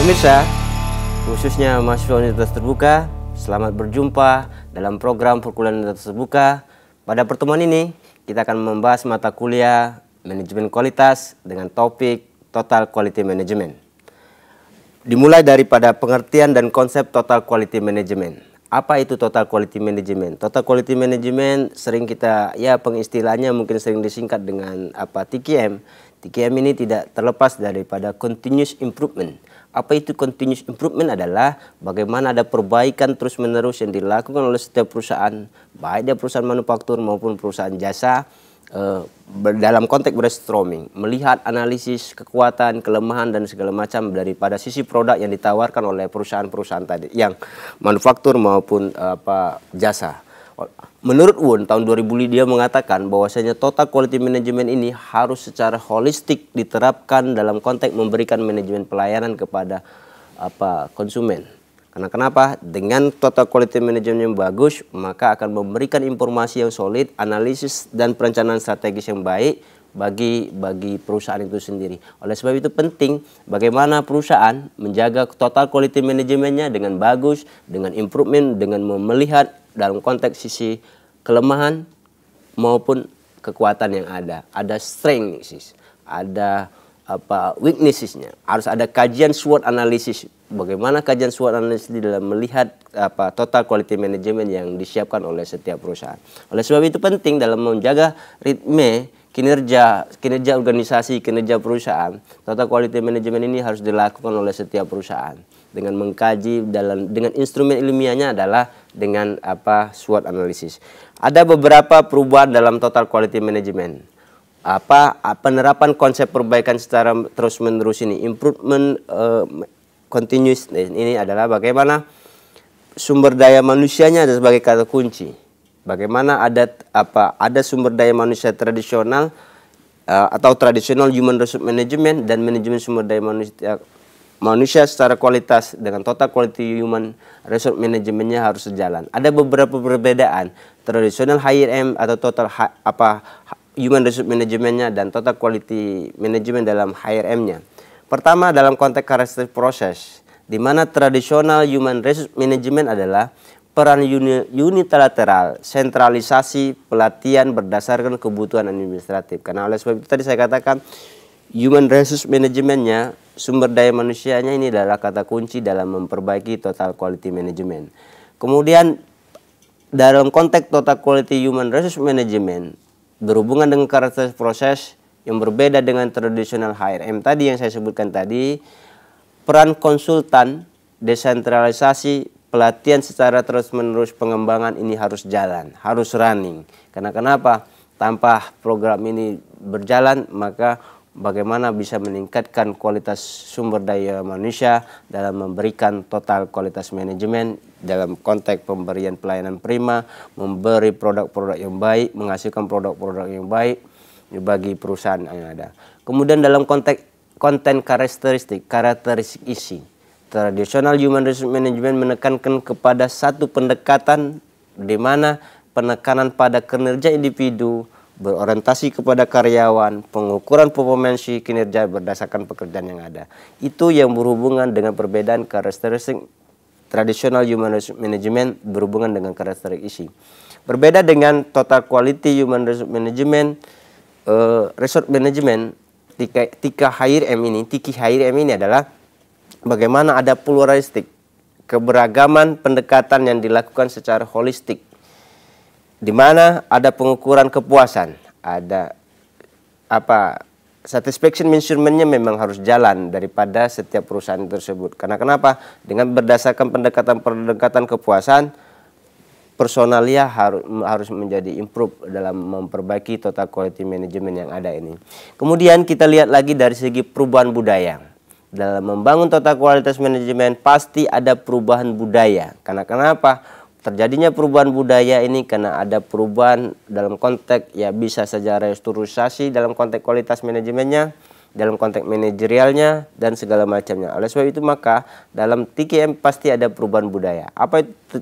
Pemirsa, khususnya mahasiswa Universitas Terbuka, selamat berjumpa dalam program Perkuliahan Universitas Terbuka. Pada pertemuan ini, kita akan membahas mata kuliah Manajemen Kualitas dengan topik Total Quality Management. Dimulai daripada pengertian dan konsep Total Quality Management. Apa itu Total Quality Management? Total Quality Management sering kita, pengistilahnya mungkin sering disingkat dengan TQM. TQM ini tidak terlepas daripada Continuous Improvement. Apa itu continuous improvement? Adalah bagaimana ada perbaikan terus-menerus yang dilakukan oleh setiap perusahaan, baik dia perusahaan manufaktur maupun perusahaan jasa, dalam konteks brainstorming, melihat analisis kekuatan, kelemahan dan segala macam daripada sisi produk yang ditawarkan oleh perusahaan-perusahaan tadi, yang manufaktur maupun jasa. Menurut Won tahun 2000 dia mengatakan bahwasanya total quality management ini harus secara holistik diterapkan dalam konteks memberikan manajemen pelayanan kepada konsumen. Karena kenapa? Dengan total quality management yang bagus, maka akan memberikan informasi yang solid, analisis dan perencanaan strategis yang baik bagi perusahaan itu sendiri. Oleh sebab itu penting bagaimana perusahaan menjaga total quality manajemennya dengan bagus, dengan improvement, dengan melihat dalam konteks sisi kelemahan maupun kekuatan yang ada. Ada strengths, ada weaknessesnya. Harus ada kajian SWOT analisis. Bagaimana kajian SWOT analisis di dalam melihat total quality management yang disiapkan oleh setiap perusahaan. Oleh sebab itu penting dalam menjaga ritme kinerja organisasi, kinerja perusahaan. Total quality management ini harus dilakukan oleh setiap perusahaan dengan mengkaji dengan instrumen ilmiahnya adalah dengan SWOT analisis. Ada beberapa perubahan dalam total quality management. Penerapan konsep perbaikan secara terus-menerus ini, improvement continuous, ini adalah bagaimana sumber daya manusianya ada sebagai kata kunci. Bagaimana ada sumber daya manusia tradisional atau tradisional human resource management dan manajemen sumber daya manusia secara kualitas dengan total quality human resource manajemennya harus sejalan. Ada beberapa perbedaan tradisional HRM atau total human resource manajemennya dan total quality management dalam HRM-nya. Pertama dalam konteks karakteristik proses, di mana tradisional human resource management adalah peran unilateral, sentralisasi pelatihan berdasarkan kebutuhan administratif. Karena oleh sebab itu tadi saya katakan human resource manajemennya, sumber daya manusianya ini adalah kata kunci dalam memperbaiki total quality management. Kemudian dalam konteks total quality human resource management berhubungan dengan karakteristik proses yang berbeda dengan tradisional HRM tadi yang saya sebutkan tadi, peran konsultan, desentralisasi, pelatihan secara terus-menerus, pengembangan ini harus jalan, harus running. Karena kenapa? Tanpa program ini berjalan, maka bagaimana bisa meningkatkan kualitas sumber daya manusia dalam memberikan total kualitas manajemen dalam konteks pemberian pelayanan prima, memberi produk-produk yang baik, menghasilkan produk-produk yang baik bagi perusahaan yang ada. Kemudian dalam konteks konten karakteristik isi. Tradisional human resource management menekankan kepada satu pendekatan di mana penekanan pada kinerja individu, berorientasi kepada karyawan, pengukuran performansi kinerja berdasarkan pekerjaan yang ada. Itu yang berhubungan dengan perbedaan karakteristik tradisional human resource management berhubungan dengan karakteristik isi. Berbeda dengan total quality human resource management, TQ HRM ini adalah bagaimana ada pluralistik, keberagaman pendekatan yang dilakukan secara holistik, di mana ada pengukuran kepuasan, ada satisfaction measurement-nya memang harus jalan daripada setiap perusahaan tersebut. Karena kenapa? Dengan berdasarkan pendekatan kepuasan, personalia harus menjadi improve dalam memperbaiki total quality management yang ada ini. Kemudian kita lihat lagi dari segi perubahan budaya. Dalam membangun total kualitas manajemen pasti ada perubahan budaya. Karena kenapa? Terjadinya perubahan budaya ini karena ada perubahan dalam konteks bisa saja restrukturisasi dalam konteks kualitas manajemennya, dalam konteks manajerialnya dan segala macamnya. Oleh sebab itu maka dalam TQM pasti ada perubahan budaya.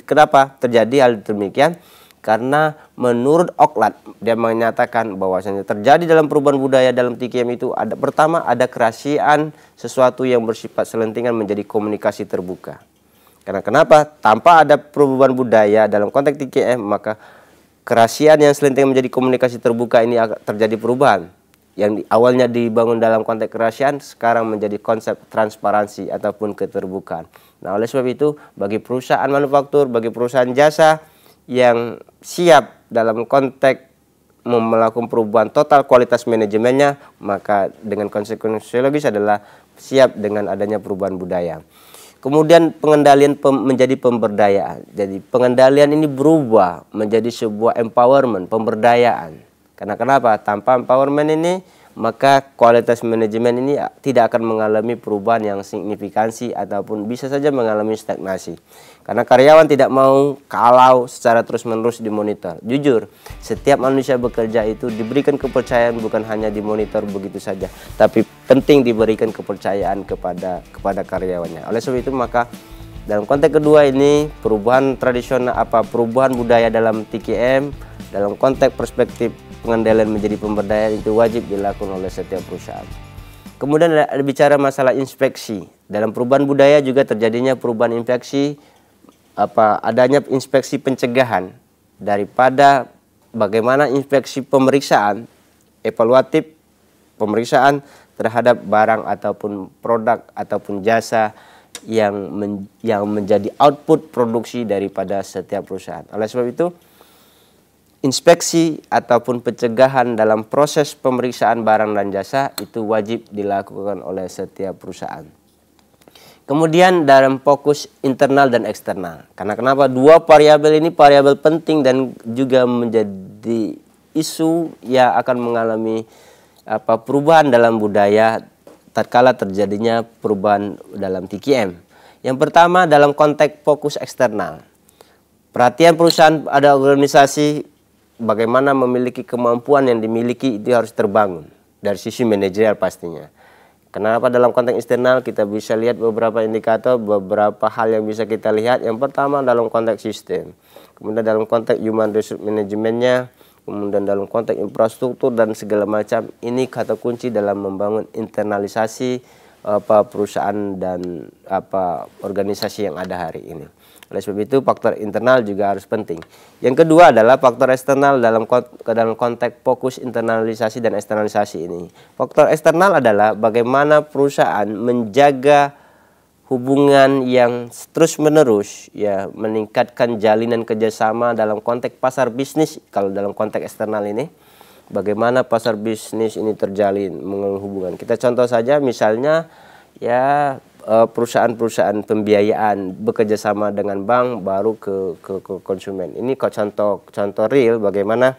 Kenapa terjadi hal demikian? karena menurut Oklat dia menyatakan bahwasanya terjadi dalam perubahan budaya dalam TKM itu pertama ada kerahasiaan sesuatu yang bersifat selentingan menjadi komunikasi terbuka. Karena kenapa? Tanpa ada perubahan budaya dalam konteks TKM, maka kerahasiaan yang selentingan menjadi komunikasi terbuka ini akan terjadi perubahan. Yang awalnya dibangun dalam konteks kerahasiaan sekarang menjadi konsep transparansi ataupun keterbukaan. Nah, oleh sebab itu bagi perusahaan manufaktur, bagi perusahaan jasa yang siap dalam konteks melakukan perubahan total kualitas manajemennya, maka dengan konsekuensi logis adalah siap dengan adanya perubahan budaya. Kemudian pengendalian menjadi pemberdayaan. Jadi pengendalian ini berubah menjadi sebuah empowerment, pemberdayaan. Karena kenapa? Tanpa empowerment ini, maka kualitas manajemen ini tidak akan mengalami perubahan yang signifikansi ataupun bisa saja mengalami stagnasi. Karena karyawan tidak mau kalau secara terus-menerus dimonitor. Jujur, setiap manusia bekerja itu diberikan kepercayaan bukan hanya dimonitor begitu saja, tapi penting diberikan kepercayaan kepada karyawannya. Oleh sebab itu maka dalam konteks kedua ini perubahan tradisional perubahan budaya dalam TKM dalam konteks perspektif pengendalian menjadi pemberdayaan itu wajib dilakukan oleh setiap perusahaan. Kemudian ada bicara masalah inspeksi. Dalam perubahan budaya juga terjadinya perubahan inspeksi, adanya inspeksi pencegahan daripada bagaimana inspeksi pemeriksaan, evaluatif pemeriksaan terhadap barang ataupun produk ataupun jasa yang menjadi output produksi daripada setiap perusahaan. Oleh sebab itu inspeksi ataupun pencegahan dalam proses pemeriksaan barang dan jasa itu wajib dilakukan oleh setiap perusahaan. Kemudian dalam fokus internal dan eksternal. Karena kenapa? Dua variabel ini variabel penting dan juga menjadi isu yang akan mengalami perubahan dalam budaya tatkala terjadinya perubahan dalam TKM. Yang pertama dalam konteks fokus eksternal. Perhatian perusahaan ada organisasi bagaimana memiliki kemampuan yang dimiliki itu harus terbangun dari sisi manajerial pastinya. Kenapa dalam konteks eksternal kita bisa lihat beberapa indikator, beberapa hal yang bisa kita lihat. Yang pertama dalam konteks sistem, kemudian dalam konteks human resource manajemennya, kemudian dalam konteks infrastruktur dan segala macam. Ini kata kunci dalam membangun internalisasi perusahaan dan organisasi yang ada hari ini. Oleh sebab itu faktor internal juga harus penting. Yang kedua adalah faktor eksternal dalam konteks fokus internalisasi dan eksternalisasi ini. Faktor eksternal adalah bagaimana perusahaan menjaga hubungan yang terus-menerus, ya, meningkatkan jalinan kerjasama dalam konteks pasar bisnis. Kalau dalam konteks eksternal ini, bagaimana pasar bisnis ini terjalin menghubungkan. Kita contoh saja misalnya ya perusahaan-perusahaan pembiayaan bekerja sama dengan bank baru ke konsumen. Ini kok contoh real bagaimana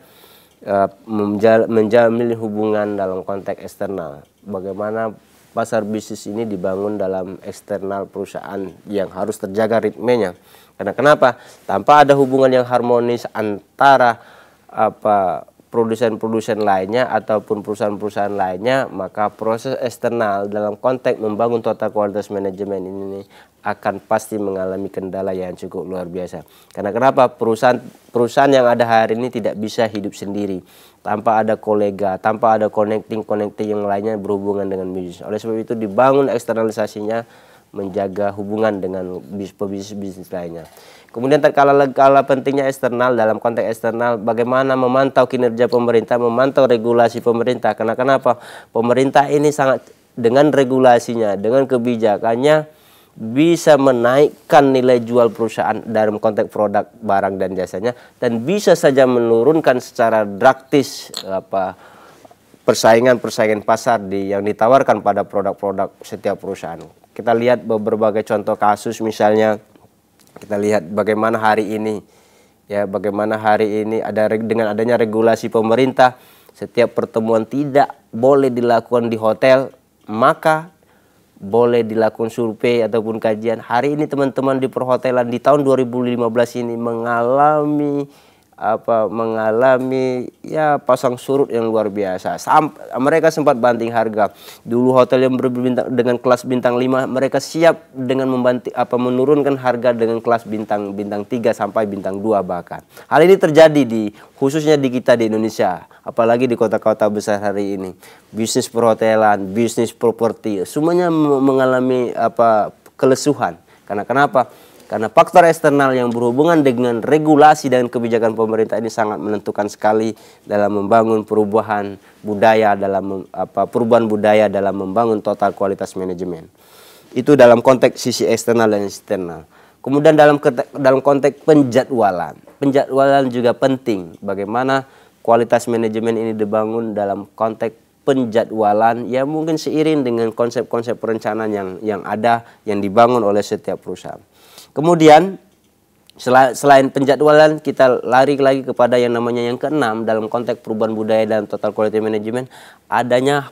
menjamin hubungan dalam konteks eksternal. Bagaimana pasar bisnis ini dibangun dalam eksternal perusahaan yang harus terjaga ritmenya. Karena kenapa? Tanpa ada hubungan yang harmonis antara produsen-produsen lainnya ataupun perusahaan-perusahaan lainnya, maka proses eksternal dalam konteks membangun total kualitas manajemen ini akan pasti mengalami kendala yang cukup luar biasa. Karena kenapa? Perusahaan yang ada hari ini tidak bisa hidup sendiri tanpa ada kolega, tanpa ada connecting yang lainnya berhubungan dengan bisnis. Oleh sebab itu dibangun eksternalisasinya menjaga hubungan dengan bisnis lainnya. Kemudian terkala pentingnya eksternal dalam konteks eksternal, bagaimana memantau kinerja pemerintah, memantau regulasi pemerintah. Karena kenapa? Pemerintah ini sangat dengan regulasinya, dengan kebijakannya bisa menaikkan nilai jual perusahaan dalam konteks produk, barang dan jasanya, dan bisa saja menurunkan secara drastis persaingan pasar yang ditawarkan pada produk-produk setiap perusahaan. Kita lihat berbagai contoh kasus, misalnya kita lihat bagaimana hari ini dengan adanya regulasi pemerintah, setiap pertemuan tidak boleh dilakukan di hotel, maka boleh dilakukan survei ataupun kajian. Hari ini teman-teman di perhotelan di tahun 2015 ini mengalami mengalami ya pasang surut yang luar biasa. Mereka sempat banting harga. Dulu hotel yang berbintang dengan kelas bintang 5 mereka siap dengan menurunkan harga dengan kelas bintang 3 sampai bintang 2 bahkan. Hal ini terjadi khususnya di kita di Indonesia, apalagi di kota-kota besar hari ini. Bisnis perhotelan, bisnis properti, semuanya mengalami kelesuhan. Karena kenapa? Karena faktor eksternal yang berhubungan dengan regulasi dan kebijakan pemerintah ini sangat menentukan sekali dalam membangun perubahan budaya dalam membangun total kualitas manajemen. Itu dalam konteks sisi eksternal dan internal. Kemudian dalam konteks penjadwalan. Penjadwalan juga penting. Bagaimana kualitas manajemen ini dibangun dalam konteks penjadwalan ya mungkin seiring dengan konsep-konsep perencanaan yang ada yang dibangun oleh setiap perusahaan. Kemudian selain penjadwalan kita lari lagi kepada yang namanya yang keenam dalam konteks perubahan budaya dan total quality management,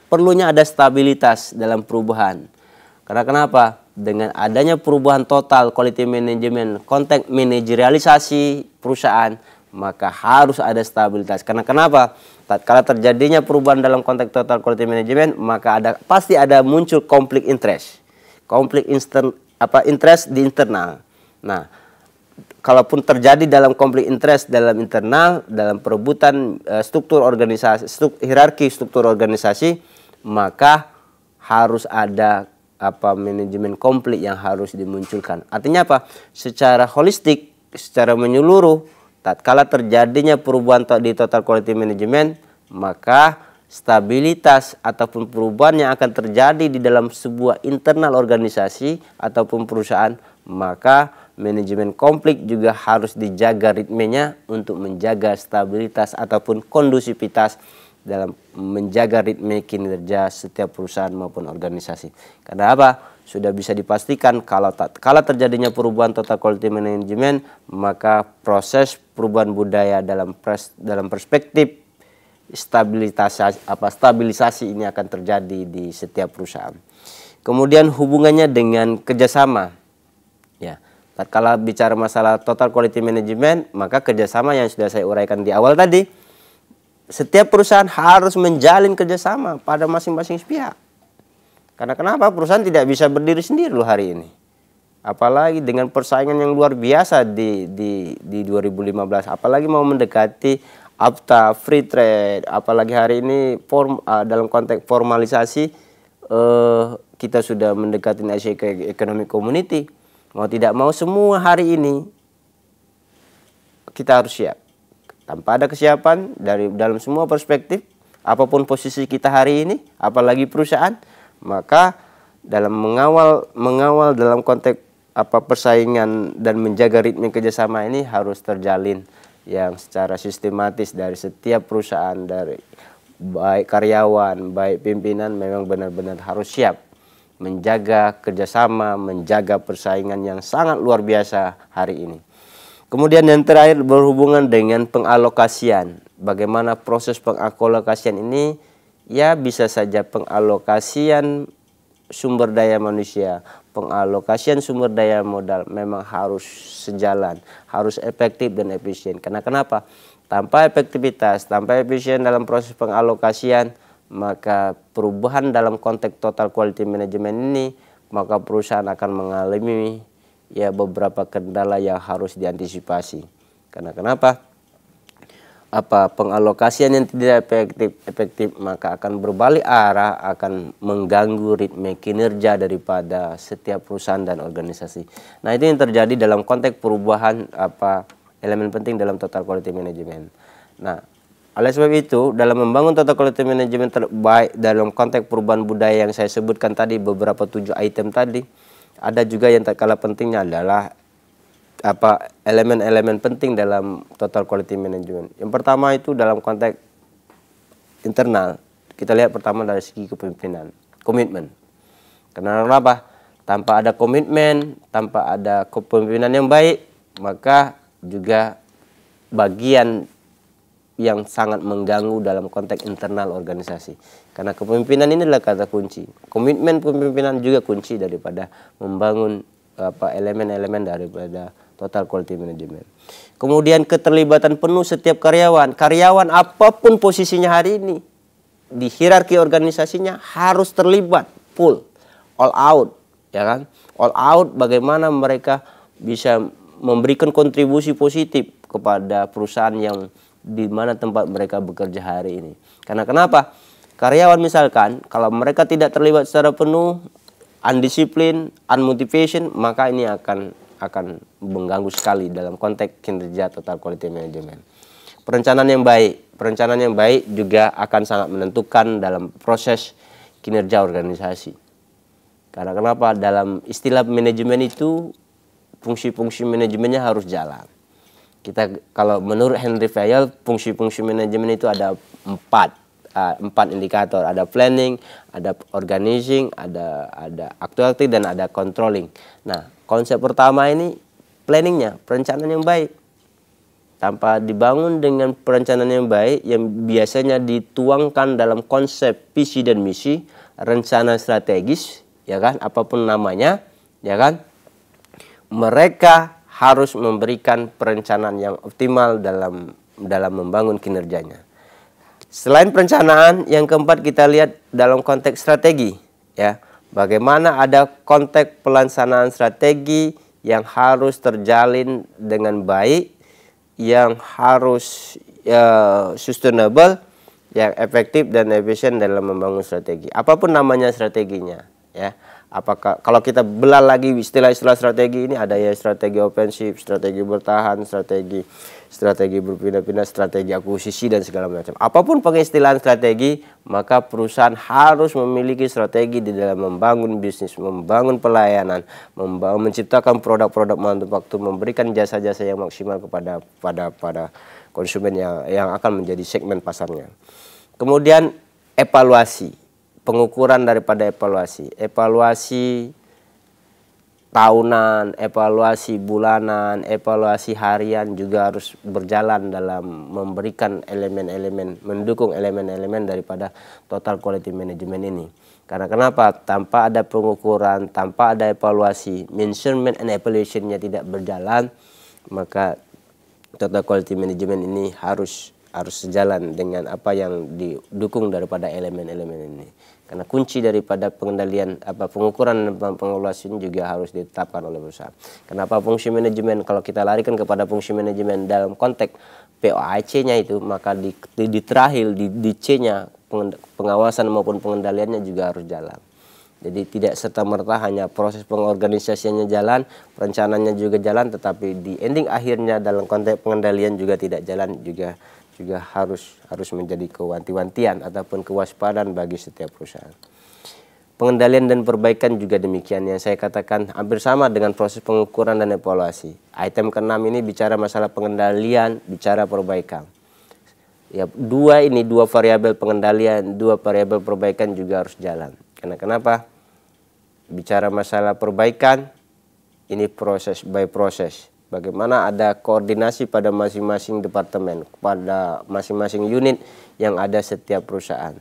perlunya ada stabilitas dalam perubahan. Karena kenapa? Dengan adanya perubahan total quality management, konteks manajerialisasi perusahaan, maka harus ada stabilitas. Karena kenapa? Tatkala terjadinya perubahan dalam konteks total quality management, maka pasti ada muncul konflik interest. Interest di internal. Nah, kalaupun terjadi dalam konflik interest dalam internal, dalam perebutan struktur organisasi, hierarki struktur organisasi, maka harus ada manajemen konflik yang harus dimunculkan. Artinya apa? Secara holistik, secara menyeluruh, tatkala terjadinya perubahan di total quality management, maka stabilitas ataupun perubahan yang akan terjadi di dalam sebuah internal organisasi ataupun perusahaan, maka manajemen konflik juga harus dijaga ritmenya untuk menjaga stabilitas ataupun kondusivitas dalam menjaga ritme kinerja setiap perusahaan maupun organisasi. Karena apa? Sudah bisa dipastikan kalau terjadinya perubahan total quality management, maka proses perubahan budaya dalam perspektif stabilisasi ini akan terjadi di setiap perusahaan. Kemudian hubungannya dengan kerjasama. Ya, tatkala bicara masalah total quality management, maka kerjasama yang sudah saya uraikan di awal tadi, setiap perusahaan harus menjalin kerjasama pada masing-masing pihak. Karena kenapa? Perusahaan tidak bisa berdiri sendiri loh hari ini. Apalagi dengan persaingan yang luar biasa di 2015, apalagi mau mendekati AFTA, free trade, apalagi hari ini dalam konteks formalisasi kita sudah mendekati Asia Economic Community. Mau tidak mau semua hari ini kita harus siap. Tanpa ada kesiapan dalam semua perspektif, apapun posisi kita hari ini, apalagi perusahaan, maka dalam mengawal dalam konteks persaingan dan menjaga ritme kerjasama ini harus terjalin yang secara sistematis dari setiap perusahaan, dari baik karyawan, baik pimpinan, memang benar-benar harus siap menjaga kerjasama, menjaga persaingan yang sangat luar biasa hari ini. Kemudian yang terakhir berhubungan dengan pengalokasian. Bagaimana proses pengalokasian ini? Ya bisa saja pengalokasian sumber daya manusia, pengalokasian sumber daya modal memang harus sejalan, harus efektif dan efisien. Karena kenapa? Tanpa efektivitas, tanpa efisien dalam proses pengalokasian, maka perubahan dalam konteks total quality management ini, maka perusahaan akan mengalami ya beberapa kendala yang harus diantisipasi. Karena kenapa? Pengalokasian yang tidak efektif maka akan berbalik arah, akan mengganggu ritme kinerja daripada setiap perusahaan dan organisasi. Nah, itu yang terjadi dalam konteks perubahan elemen penting dalam total quality management. Nah, oleh sebab itu dalam membangun total quality management terbaik dalam konteks perubahan budaya yang saya sebutkan tadi, beberapa 7 item tadi, ada juga yang tak kalah pentingnya adalah elemen-elemen penting dalam total quality management. Yang pertama itu dalam konteks internal. Kita lihat pertama dari segi kepemimpinan, komitmen. Karena apa? Tanpa ada komitmen, tanpa ada kepemimpinan yang baik, maka juga bagian yang sangat mengganggu dalam konteks internal organisasi. Karena kepemimpinan ini adalah kata kunci. Komitmen kepemimpinan juga kunci daripada membangun elemen-elemen daripada total quality management. Kemudian keterlibatan penuh setiap karyawan. Karyawan apapun posisinya hari ini di hierarki organisasinya harus terlibat full, all out, ya kan? All out bagaimana mereka bisa memberikan kontribusi positif kepada perusahaan yang di mana tempat mereka bekerja hari ini. Karena kenapa? Karyawan misalkan kalau mereka tidak terlibat secara penuh, undisiplin, unmotivation, maka ini akan mengganggu sekali dalam konteks kinerja total quality management. Perencanaan yang baik juga akan sangat menentukan dalam proses kinerja organisasi. Karena kenapa? Dalam istilah manajemen itu fungsi-fungsi manajemennya harus jalan. Kalau menurut Henry Fayol, fungsi-fungsi manajemen itu ada empat indikator, ada planning, ada organizing, ada actuality, dan ada controlling. Nah, konsep pertama ini planningnya, perencanaan yang baik. Tanpa dibangun dengan perencanaan yang baik, yang biasanya dituangkan dalam konsep visi dan misi, rencana strategis, ya kan, apapun namanya, ya kan, mereka harus memberikan perencanaan yang optimal dalam membangun kinerjanya. Selain perencanaan, yang keempat kita lihat dalam konteks strategi, ya. Bagaimana ada konteks pelaksanaan strategi yang harus terjalin dengan baik, yang harus sustainable, yang efektif dan efisien dalam membangun strategi. Apapun namanya strateginya, ya. Apakah kalau kita belah lagi istilah-istilah strategi ini, ada ya strategi ofensif, strategi bertahan, strategi berpindah-pindah, strategi akuisisi, dan segala macam. Apapun pengistilahan strategi, maka perusahaan harus memiliki strategi di dalam membangun bisnis, membangun pelayanan, menciptakan produk-produk manufaktur, memberikan jasa-jasa yang maksimal kepada konsumen yang akan menjadi segmen pasarnya. Kemudian evaluasi. Pengukuran daripada evaluasi tahunan, evaluasi bulanan, evaluasi harian juga harus berjalan dalam memberikan elemen-elemen, mendukung elemen-elemen daripada total quality management ini. Karena kenapa? Tanpa ada pengukuran, tanpa ada evaluasi, measurement and evaluation-nya tidak berjalan, maka total quality management ini harus sejalan dengan apa yang didukung daripada elemen-elemen ini. Karena kunci daripada pengendalian pengukuran dan pengevaluasian juga harus ditetapkan oleh perusahaan. Kenapa fungsi manajemen? Kalau kita larikan kepada fungsi manajemen dalam konteks POAC-nya itu, maka di terakhir di C-nya pengawasan maupun pengendaliannya juga harus jalan. Jadi tidak serta-merta hanya proses pengorganisasiannya jalan, perencanaannya juga jalan, tetapi di ending akhirnya dalam konteks pengendalian juga tidak jalan, juga harus menjadi kewanti-wantian ataupun kewaspadaan bagi setiap perusahaan. Pengendalian dan perbaikan juga demikian, yang saya katakan hampir sama dengan proses pengukuran dan evaluasi. Item ke-6 ini bicara masalah pengendalian, bicara perbaikan. Ya, dua variabel pengendalian, dua variabel perbaikan juga harus jalan. Karena kenapa? Bicara masalah perbaikan, ini proses by proses. Bagaimana ada koordinasi pada masing-masing departemen, pada masing-masing unit yang ada setiap perusahaan.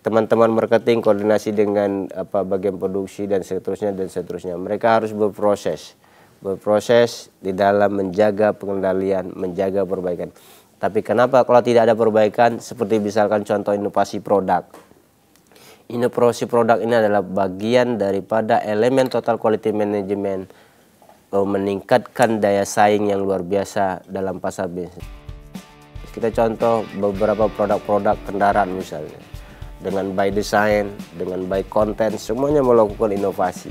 Teman-teman marketing koordinasi dengan bagian produksi dan seterusnya. Mereka harus berproses di dalam menjaga pengendalian, menjaga perbaikan. Tapi kenapa kalau tidak ada perbaikan? Seperti misalkan contoh inovasi produk. Inovasi produk ini adalah bagian daripada elemen total quality management, meningkatkan daya saing yang luar biasa dalam pasar bisnis. Kita contoh beberapa produk-produk kendaraan misalnya, dengan by design, dengan by content, semuanya melakukan inovasi.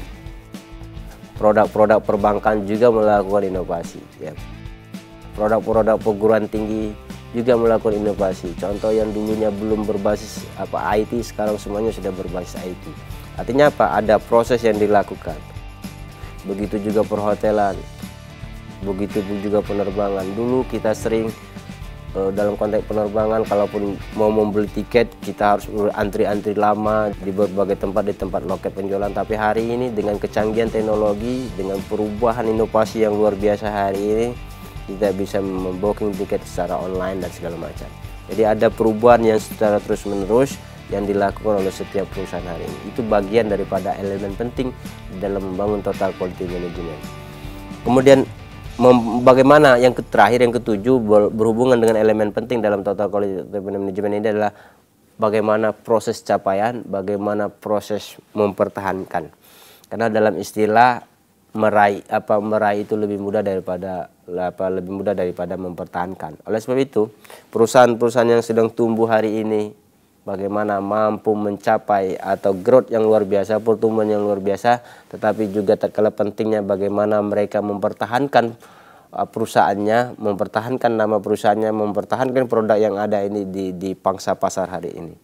Produk-produk perbankan juga melakukan inovasi, ya. Produk-produk perguruan tinggi juga melakukan inovasi. Contoh yang dulunya belum berbasis IT, sekarang semuanya sudah berbasis IT. Artinya apa? Ada proses yang dilakukan. Begitu juga perhotelan, begitu juga penerbangan. Dulu kita sering dalam konteks penerbangan, kalaupun mau membeli tiket kita harus antri-antri lama di berbagai tempat, di tempat loket penjualan. Tapi hari ini dengan kecanggihan teknologi, dengan perubahan inovasi yang luar biasa hari ini, kita bisa membooking tiket secara online dan segala macam. Jadi ada perubahan yang secara terus-menerus yang dilakukan oleh setiap perusahaan hari ini. Itu bagian daripada elemen penting dalam membangun total quality management. Kemudian bagaimana yang terakhir, yang ketujuh, berhubungan dengan elemen penting dalam total quality management ini adalah bagaimana proses capaian, bagaimana proses mempertahankan. Karena dalam istilah meraih itu lebih mudah daripada mempertahankan. Oleh sebab itu, perusahaan-perusahaan yang sedang tumbuh hari ini bagaimana mampu mencapai atau growth yang luar biasa, pertumbuhan yang luar biasa, tetapi juga tak kalah pentingnya bagaimana mereka mempertahankan perusahaannya, mempertahankan nama perusahaannya, mempertahankan produk yang ada ini di pangsa pasar hari ini.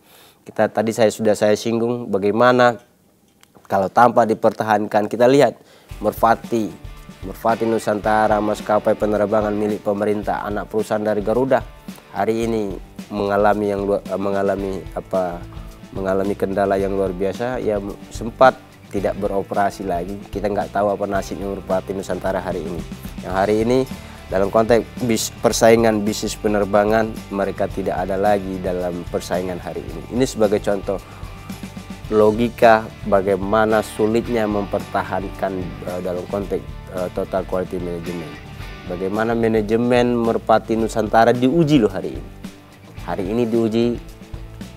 Tadi sudah saya singgung bagaimana kalau tanpa dipertahankan. Kita lihat Merpati Nusantara, maskapai penerbangan milik pemerintah, anak perusahaan dari Garuda, hari ini mengalami kendala yang luar biasa, ya sempat tidak beroperasi lagi. Kita nggak tahu apa nasibnya Merpati Nusantara hari ini. Yang hari ini dalam konteks persaingan bisnis penerbangan, mereka tidak ada lagi dalam persaingan hari ini. Ini sebagai contoh logika bagaimana sulitnya mempertahankan dalam konteks total quality management. Bagaimana manajemen Merpati Nusantara diuji loh hari ini. Hari ini diuji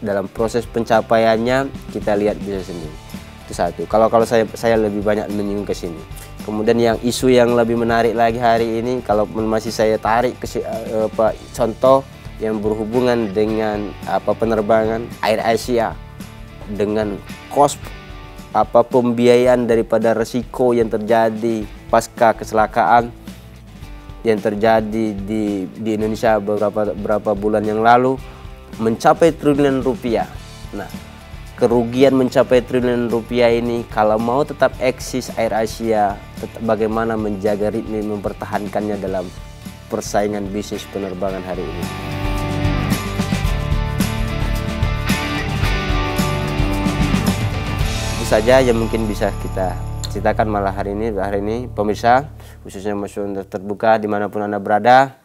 dalam proses pencapaiannya, kita lihat bisa sendiri. Itu satu. Kalau saya lebih banyak menyinggung ke sini. Kemudian yang isu yang lebih menarik lagi hari ini, kalau masih saya tarik ke contoh yang berhubungan dengan penerbangan Air Asia, dengan cost pembiayaan daripada resiko yang terjadi pasca kecelakaan yang terjadi di Indonesia beberapa bulan yang lalu mencapai triliunan rupiah. Nah, kerugian mencapai triliunan rupiah ini, kalau mau tetap eksis Air Asia, bagaimana menjaga ritme mempertahankannya dalam persaingan bisnis penerbangan hari ini. Itu saja yang mungkin bisa kita ceritakan malah hari ini pemirsa, khususnya Mahasiswa Terbuka dimanapun Anda berada.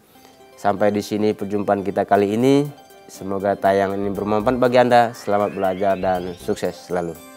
Sampai di sini perjumpaan kita kali ini. Semoga tayangan ini bermanfaat bagi Anda. Selamat belajar dan sukses selalu.